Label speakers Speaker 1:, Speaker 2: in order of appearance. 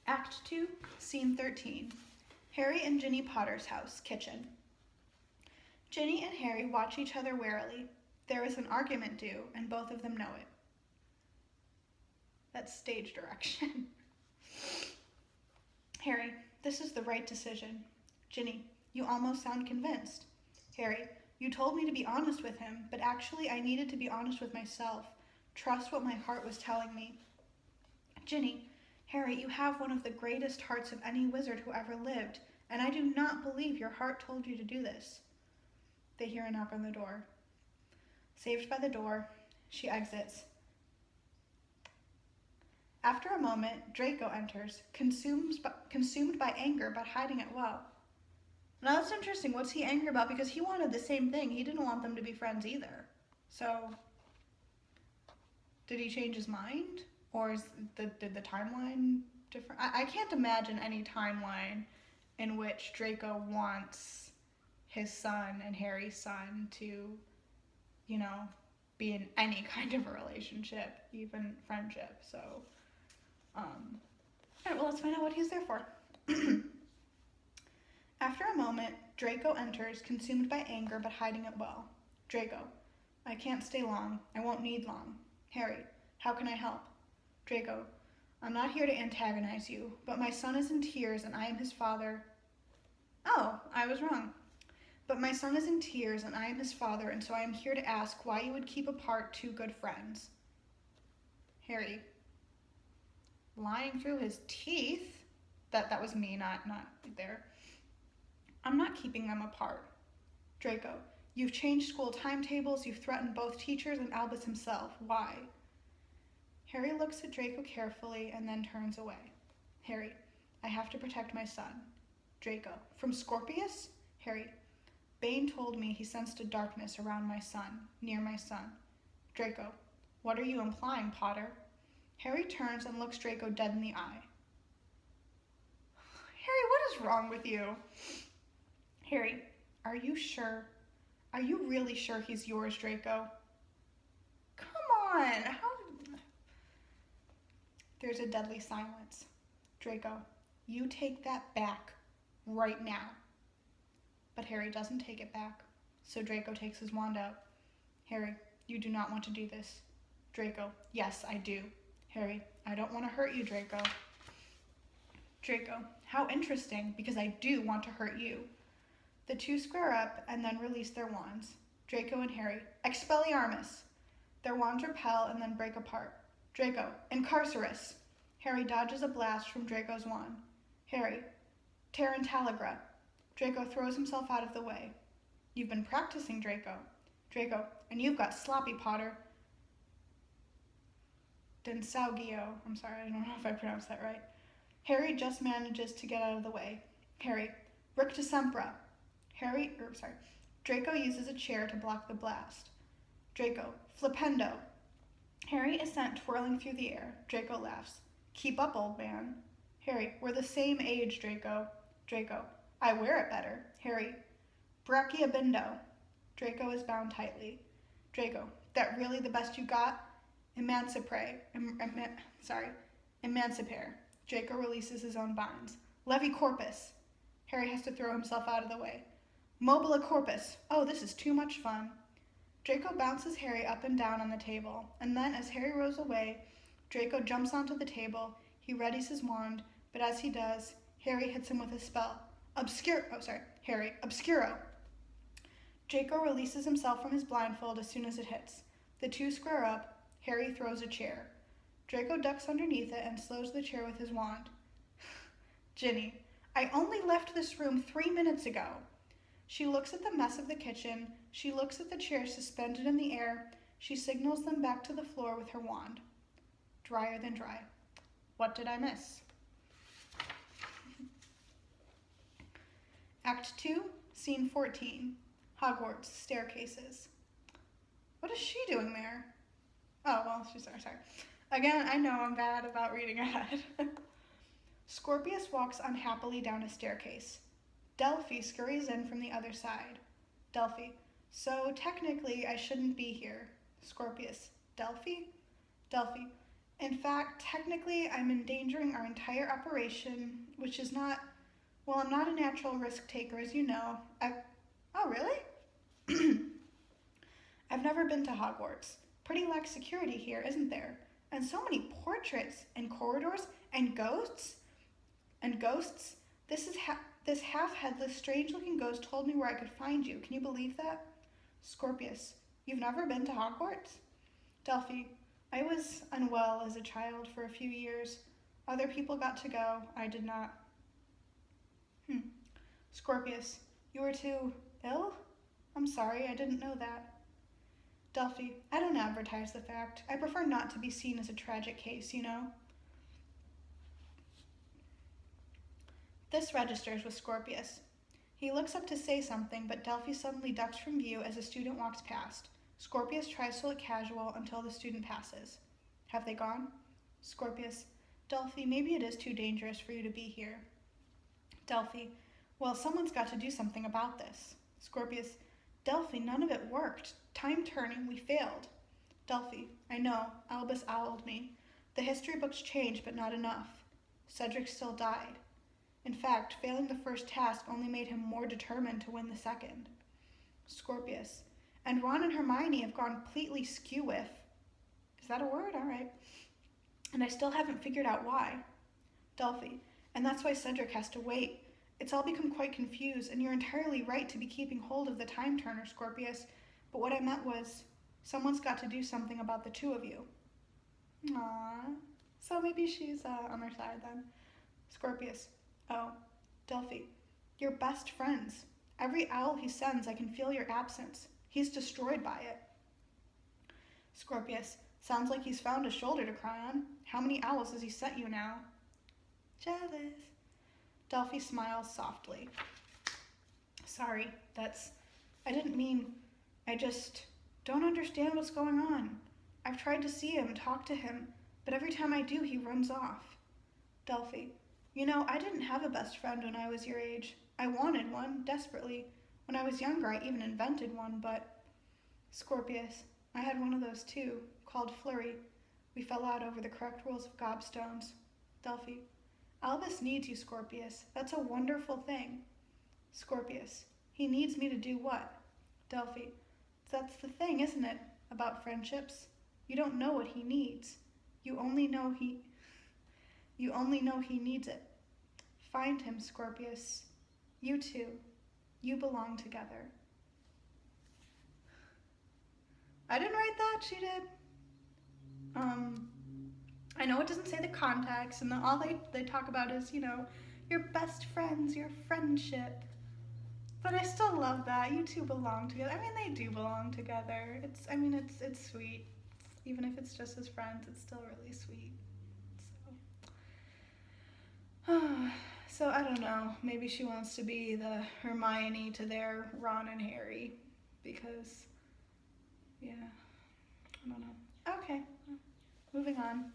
Speaker 1: Act 2, Scene 13. Harry and Ginny Potter's house, kitchen. Ginny and Harry watch each other warily. There is an argument due, and both of them know it. That's stage direction. Harry, this is the right decision. Ginny, you almost sound convinced. Harry, you told me to be honest with him, but actually I needed to be honest with myself. Trust what my heart was telling me. Ginny, Harry, you have one of the greatest hearts of any wizard who ever lived, and I do not believe your heart told you to do this. They hear a knock on the door. Saved by the door, she exits. After a moment, Draco enters, consumed by anger but hiding it well. Now that's interesting. What's he angry about? Because he wanted the same thing. He didn't want them to be friends either. So, did he change his mind? Or did the timeline different? I can't imagine any timeline in which Draco wants his son and Harry's son to, be in any kind of a relationship, even friendship. So, all right, well, let's find out what he's there for. After a moment, Draco enters, consumed by anger but hiding it well. Draco, I can't stay long. I won't need long. Harry, how can I help? Draco, I'm not here to antagonize you, but my son is in tears and I am his father. Oh, I was wrong. But my son is in tears and I am his father, and so I am here to ask why you would keep apart two good friends. Harry, lying through his teeth? That was me, not there. I'm not keeping them apart. Draco, you've changed school timetables, you've threatened both teachers and Albus himself. Why? Harry looks at Draco carefully and then turns away. Harry, I have to protect my son. Draco, from Scorpius? Harry, Bane told me he sensed a darkness around my son, near my son. Draco, what are you implying, Potter? Harry turns and looks Draco dead in the eye. Harry, what is wrong with you? Harry, are you sure? Are you really sure he's yours, Draco? Come on, There's a deadly silence. Draco, you take that back right now. But Harry doesn't take it back, so Draco takes his wand out. Harry, you do not want to do this. Draco, yes, I do. Harry, I don't want to hurt you, Draco. Draco, how interesting, because I do want to hurt you. The two square up and then release their wands. Draco and Harry, Expelliarmus! Their wands repel and then break apart. Draco, Incarcerus! Harry dodges a blast from Draco's wand. Harry, Tarantalagra! Draco throws himself out of the way. You've been practicing, Draco. Draco, and you've got sloppy, Potter. Densaugio. I'm sorry, I don't know if I pronounced that right. Harry just manages to get out of the way. Harry, Rictusempra. Draco uses a chair to block the blast. Draco, Flipendo. Harry is sent twirling through the air. Draco laughs. Keep up, old man. Harry, we're the same age, Draco. Draco, I wear it better. Harry, Brachiobindo. Draco is bound tightly. Draco, that really the best you got? Emancipare. Draco releases his own binds. Levicorpus. Harry has to throw himself out of the way. Mobile corpus. Oh, this is too much fun. Draco bounces Harry up and down on the table, and then as Harry rolls away, Draco jumps onto the table. He readies his wand, but as he does, Harry hits him with a spell. Harry, Obscuro. Draco releases himself from his blindfold as soon as it hits. The two square up. Harry throws a chair. Draco ducks underneath it and slows the chair with his wand. Ginny, I only left this room 3 minutes ago. She looks at the mess of the kitchen. She looks at the chairs suspended in the air. She signals them back to the floor with her wand. Drier than dry. What did I miss? Act 2, Scene 14. Hogwarts, staircases. What is she doing there? Oh, well, she's sorry. Again, I know I'm bad about reading ahead. Scorpius walks unhappily down a staircase. Delphi scurries in from the other side. Delphi, so technically I shouldn't be here. Scorpius, Delphi? Delphi, In fact, technically, I'm endangering our entire operation, which is not, well, I'm not a natural risk taker, as you know. Oh, really? I've never been to Hogwarts. Pretty lax security here, isn't there? And so many portraits and corridors and ghosts. And ghosts. This half-headless, strange-looking ghost told me where I could find you. Can you believe that? Scorpius, you've never been to Hogwarts? Delphi, I was unwell as a child for a few years. Other people got to go. I did not. Scorpius, you were too ill? I'm sorry, I didn't know that. Delphi, I don't advertise the fact. I prefer not to be seen as a tragic case, you know? This registers with Scorpius. He looks up to say something, but Delphi suddenly ducks from view as a student walks past. Scorpius tries to look casual until the student passes. Have they gone? Scorpius, Delphi, maybe it is too dangerous for you to be here. Delphi, well, someone's got to do something about this. Scorpius, Delphi, none of it worked. Time turning, we failed. Delphi, I know, Albus owled me. The history books changed, but not enough. Cedric still died. In fact, failing the first task only made him more determined to win the second. Scorpius, and Ron and Hermione have gone completely skew-with. Is that a word? All right. And I still haven't figured out why. Delphi, and that's why Cedric has to wait. It's all become quite confused, and you're entirely right to be keeping hold of the time turner, Scorpius. But what I meant was, someone's got to do something about the two of you. Aww. So maybe she's on her side then. Scorpius, oh, Delphi, you're best friends. Every owl he sends, I can feel your absence. He's destroyed by it. Scorpius, sounds like he's found a shoulder to cry on. How many owls has he sent you now? Jealous. Delphi smiles softly. Sorry, I didn't mean, I just don't understand what's going on. I've tried to see him, talk to him, but every time I do, he runs off. Delphi, you know, I didn't have a best friend when I was your age. I wanted one, desperately. When I was younger, I even invented one, but... Scorpius, I had one of those too, called Flurry. We fell out over the correct rules of gobstones. Delphi, Albus needs you, Scorpius. That's a wonderful thing. Scorpius, he needs me to do what? Delphi, that's the thing, isn't it, about friendships? You don't know what he needs. You only know he needs it. Find him, Scorpius. You two, you belong together. I didn't write that, she did. I know it doesn't say the context, and all they talk about is, you know, your best friends, your friendship. But I still love that. You two belong together. I mean, they do belong together. It's sweet. Even if it's just as friends, it's still really sweet. So I don't know. Maybe she wants to be the Hermione to their Ron and Harry. Because, yeah, I don't know. Okay, moving on.